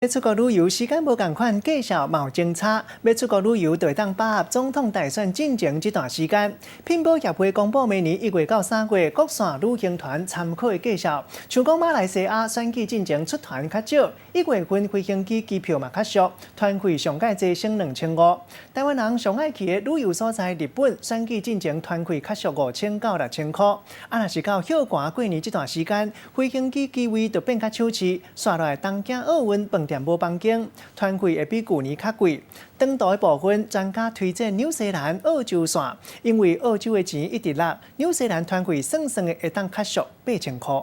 要出国旅游时间无同款，介绍嘛有争差。要出国旅游，就会当把握总统大选进前这段时间。聘保协会公布明年1月到3月各线旅行团参考的介绍，像讲马来西亚选举进前出团较少，1月份飞行机机票嘛较俗，团费上介济升2500。台湾人上爱去的旅游所在日本，选举进前团费较俗5000到6000块。若是到休寒过年这段时间，飞行机机位就变较抢市，刷落来东京奥运饭店无房间，团费会比旧年较贵。长途的部分，专家推荐纽西兰、澳洲线，因为澳洲的钱一直落，纽西兰团费算算的会当较俗8000块。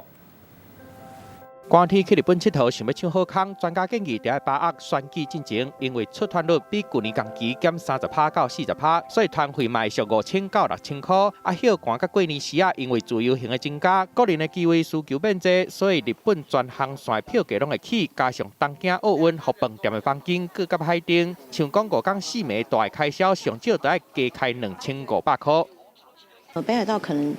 寒天去日本佚佗，想要抢好康，专家建议要把握选举进前，因为出团率比去年同期减30%到40%，所以团费卖俗5000到6000块。休寒甲过年时因为自由行的增加，个人的机位需求变多，所以日本全航线票价拢会起，加上东京奥运和饭店的房间各甲海丁，像讲5天4暝大的开销，上少都要加开2500块。北海道可能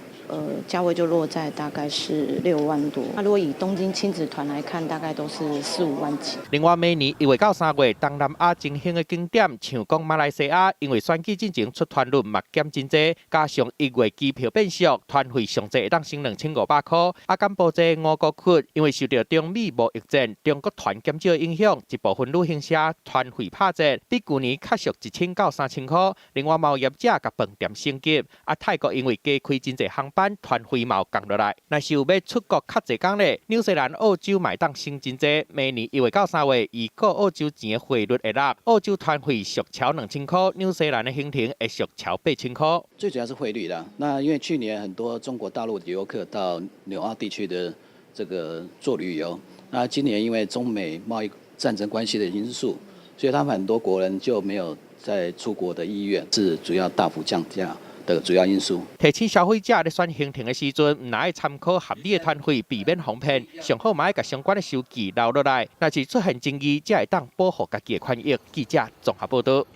价位就落在大概是6万多。那如果以东京亲子团来看，大概都是4、5万起。另外，每年1月到3月，东南亚新兴的景点，像讲马来西亚，因为选举进前出团率嘛减真多，加上1月机票变俗，团费上济会当升2500块。柬埔寨5国区，因为受到中美贸易战、中国团减少影响，一部分旅行社团费拍折，比去年较俗1000到3000块。另外，贸易业者甲饭店升级，泰国因为加开真济航班，团费嘛有降落来。若是有要出国较济天咧，纽西兰、澳洲嘛会当升真济。明年1月到3月，以购澳洲钱的汇率会落，澳洲团费俗超2000块，纽西兰的行程会俗超8000块。最主要是汇率啦。那因为去年很多中国大陆的游客到纽澳地区的这个做旅游，那今年因为中美贸易战争关系的因素，所以他们很多国人就没有在出国的意愿，是主要大幅降价的主要因素。提醒消费者咧选行程的时阵，唔爱参考合理的团费，避免哄骗。上好嘛要甲相关的收据留落来，若是出现争议，才会当保护家己的权益。记者综合报道。